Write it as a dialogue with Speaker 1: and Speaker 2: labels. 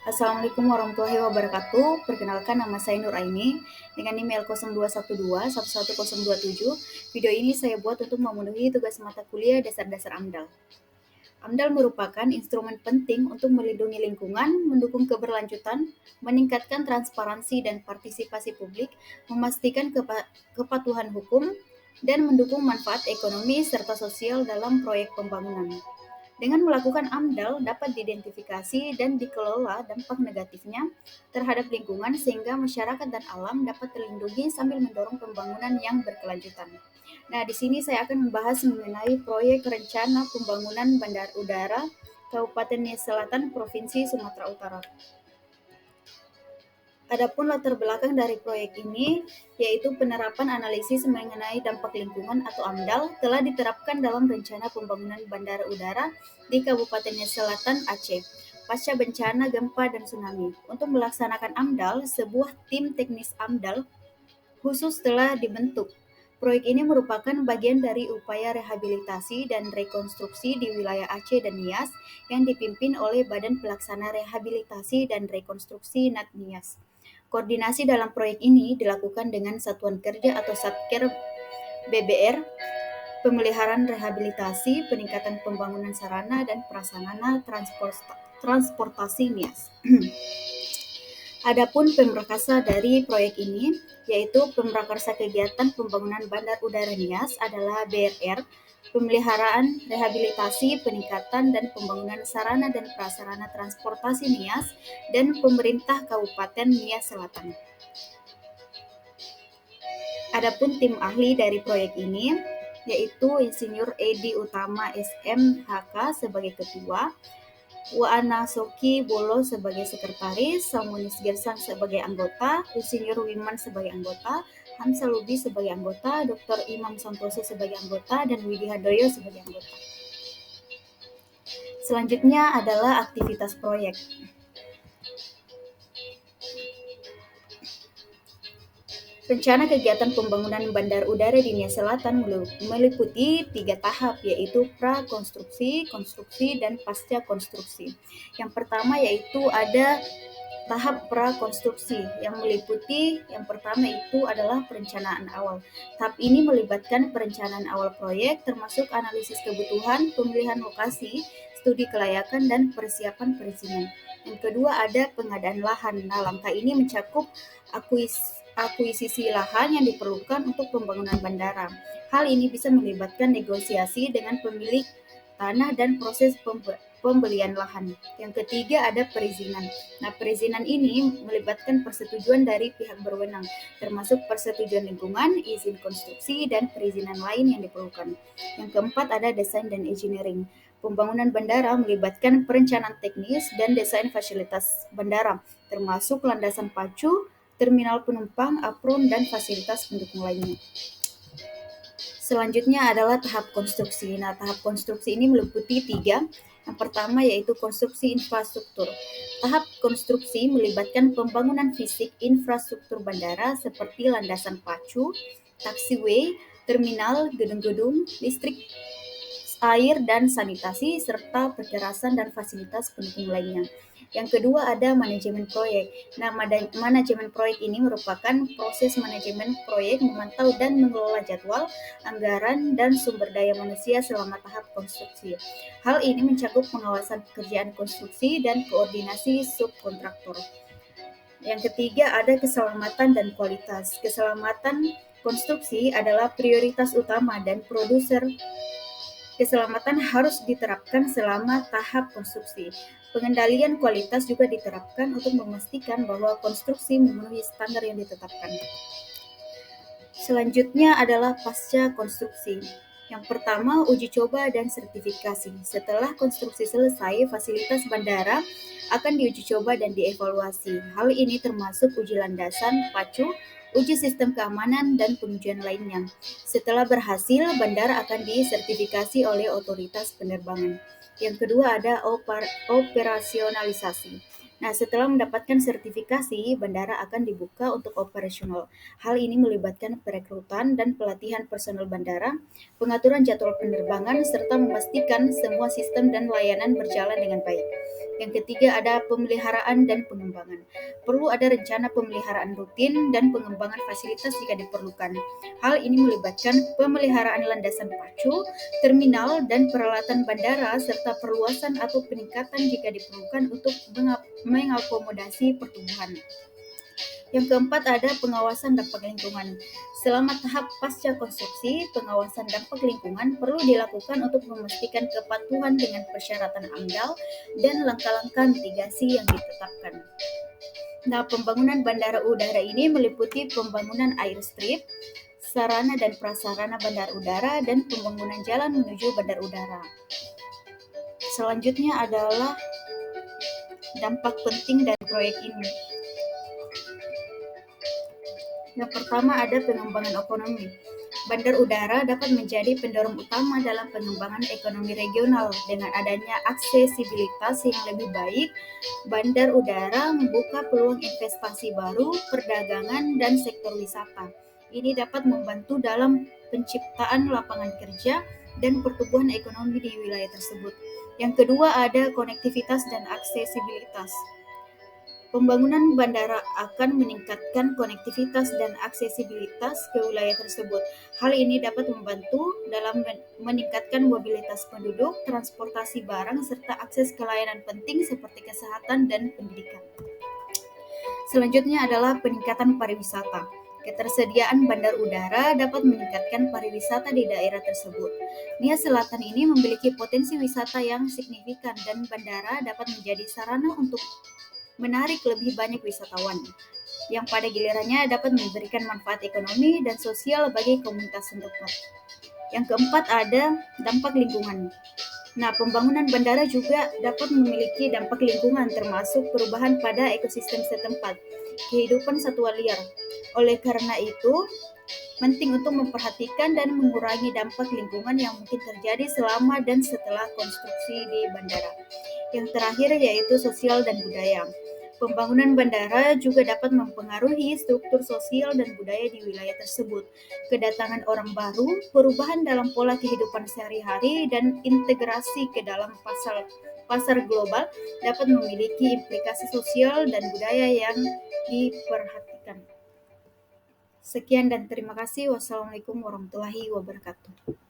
Speaker 1: Assalamualaikum warahmatullahi wabarakatuh. Perkenalkan, nama saya Nur Aini dengan email 0212 11027. Video ini saya buat untuk memenuhi tugas mata kuliah dasar-dasar AMDAL. AMDAL merupakan instrumen penting untuk melindungi lingkungan, mendukung keberlanjutan, meningkatkan transparansi dan partisipasi publik, memastikan kepatuhan hukum, dan mendukung manfaat ekonomi serta sosial dalam proyek pembangunan. Dengan melakukan AMDAL dapat diidentifikasi dan dikelola dampak negatifnya terhadap lingkungan sehingga masyarakat dan alam dapat terlindungi sambil mendorong pembangunan yang berkelanjutan. Nah, di sini saya akan membahas mengenai proyek rencana pembangunan Bandar Udara Kabupaten Nias Selatan, Provinsi Sumatera Utara. Adapun latar belakang dari proyek ini, yaitu penerapan analisis mengenai dampak lingkungan atau AMDAL telah diterapkan dalam rencana pembangunan bandara udara di Kabupaten Nias Selatan, Aceh, pasca bencana gempa dan tsunami. Untuk melaksanakan AMDAL, sebuah tim teknis AMDAL khusus telah dibentuk. Proyek ini merupakan bagian dari upaya rehabilitasi dan rekonstruksi di wilayah Aceh dan Nias yang dipimpin oleh Badan Pelaksana Rehabilitasi dan Rekonstruksi NAT Nias. Koordinasi dalam proyek ini dilakukan dengan Satuan Kerja atau Satker BBR, pemeliharaan rehabilitasi, peningkatan pembangunan sarana dan prasarana transportasi Nias. Adapun pemrakarsa dari proyek ini, yaitu pemrakarsa kegiatan pembangunan Bandar Udara Nias adalah BRR, pemeliharaan, rehabilitasi, peningkatan dan pembangunan sarana dan prasarana transportasi Nias, dan pemerintah Kabupaten Nias Selatan. Adapun tim ahli dari proyek ini, yaitu Insinyur Edi Utama SMHK sebagai ketua, Waana Soki Bolo sebagai sekretaris, Salmonis Gersang sebagai anggota, Insinyur Wiman sebagai anggota, Hamsa Lubi sebagai anggota, Dr. Imam Santoso sebagai anggota, dan Widi Handoyo sebagai anggota. Selanjutnya adalah aktivitas proyek. Rencana kegiatan pembangunan bandar udara di Nias Selatan meliputi 3 tahap, yaitu prakonstruksi, konstruksi, dan pasca konstruksi. Yang pertama yaitu ada tahap prakonstruksi yang meliputi yang pertama itu adalah perencanaan awal. Tahap ini melibatkan perencanaan awal proyek termasuk analisis kebutuhan, pemilihan lokasi, studi kelayakan, dan persiapan perizinan. Yang kedua ada pengadaan lahan. Nah, langkah ini mencakup akuisisi lahan yang diperlukan untuk pembangunan bandara. Hal ini bisa melibatkan negosiasi dengan pemilik tanah dan proses pembelian lahan. Yang ketiga ada perizinan. Nah, perizinan ini melibatkan persetujuan dari pihak berwenang, termasuk persetujuan lingkungan, izin konstruksi, dan perizinan lain yang diperlukan. Yang keempat ada desain dan engineering. Pembangunan bandara melibatkan perencanaan teknis dan desain fasilitas bandara, termasuk landasan pacu, terminal penumpang, apron, dan fasilitas pendukung lainnya. Selanjutnya adalah tahap konstruksi. Nah, tahap konstruksi ini meliputi 3. Yang pertama yaitu konstruksi infrastruktur. Tahap konstruksi melibatkan pembangunan fisik infrastruktur bandara seperti landasan pacu, taxiway, terminal, gedung-gedung, listrik, air dan sanitasi, serta perkerasan dan fasilitas pendukung lainnya. Yang kedua ada manajemen proyek. Nah, manajemen proyek ini merupakan proses manajemen proyek memantau dan mengelola jadwal, anggaran, dan sumber daya manusia selama tahap konstruksi. Hal ini mencakup pengawasan pekerjaan konstruksi dan koordinasi subkontraktor. Yang ketiga ada keselamatan dan kualitas. Keselamatan konstruksi adalah prioritas utama dan produser keselamatan harus diterapkan selama tahap konstruksi. Pengendalian kualitas juga diterapkan untuk memastikan bahwa konstruksi memenuhi standar yang ditetapkan. Selanjutnya adalah pasca konstruksi. Yang pertama, uji coba dan sertifikasi. Setelah konstruksi selesai, fasilitas bandara akan diuji coba dan dievaluasi. Hal ini termasuk uji landasan, pacu, uji sistem keamanan, dan pengujian lainnya. Setelah berhasil, bandara akan disertifikasi oleh otoritas penerbangan. Yang kedua ada operasionalisasi. Nah, setelah mendapatkan sertifikasi, bandara akan dibuka untuk operasional. Hal ini melibatkan perekrutan dan pelatihan personel bandara, pengaturan jadwal penerbangan, serta memastikan semua sistem dan layanan berjalan dengan baik. Yang ketiga ada pemeliharaan dan pengembangan. Perlu ada rencana pemeliharaan rutin dan pengembangan fasilitas jika diperlukan. Hal ini melibatkan pemeliharaan landasan pacu, terminal, dan peralatan bandara, serta perluasan atau peningkatan jika diperlukan untuk mengakomodasi pertumbuhan. Yang keempat ada pengawasan dampak lingkungan. Selama tahap pasca konstruksi, pengawasan dampak lingkungan perlu dilakukan untuk memastikan kepatuhan dengan persyaratan AMDAL dan langkah-langkah mitigasi yang ditetapkan. Nah, pembangunan bandara udara ini meliputi pembangunan airstrip, sarana dan prasarana bandar udara, dan pembangunan jalan menuju bandar udara. Selanjutnya adalah dampak penting dari proyek ini. Yang pertama ada pengembangan ekonomi. Bandar udara dapat menjadi pendorong utama dalam pengembangan ekonomi regional. Dengan adanya aksesibilitas yang lebih baik, bandar udara membuka peluang investasi baru, perdagangan, dan sektor wisata. Ini dapat membantu dalam penciptaan lapangan kerja dan pertumbuhan ekonomi di wilayah tersebut. Yang kedua ada konektivitas dan aksesibilitas. Pembangunan bandara akan meningkatkan konektivitas dan aksesibilitas ke wilayah tersebut. Hal ini dapat membantu dalam meningkatkan mobilitas penduduk, transportasi barang, serta akses ke layanan penting seperti kesehatan dan pendidikan. Selanjutnya adalah peningkatan pariwisata. Ketersediaan bandar udara dapat meningkatkan pariwisata di daerah tersebut. Nia Selatan ini memiliki potensi wisata yang signifikan dan bandara dapat menjadi sarana untuk menarik lebih banyak wisatawan, yang pada gilirannya dapat memberikan manfaat ekonomi dan sosial bagi komunitas setempat. Yang keempat ada dampak lingkungan. Nah, pembangunan bandara juga dapat memiliki dampak lingkungan termasuk perubahan pada ekosistem setempat, kehidupan satwa liar. Oleh karena itu, penting untuk memperhatikan dan mengurangi dampak lingkungan yang mungkin terjadi selama dan setelah konstruksi di bandara. Yang terakhir yaitu sosial dan budaya. Pembangunan bandara juga dapat mempengaruhi struktur sosial dan budaya di wilayah tersebut. Kedatangan orang baru, perubahan dalam pola kehidupan sehari-hari, dan integrasi ke dalam pasar global dapat memiliki implikasi sosial dan budaya yang diperhatikan. Sekian dan terima kasih. Wassalamualaikum warahmatullahi wabarakatuh.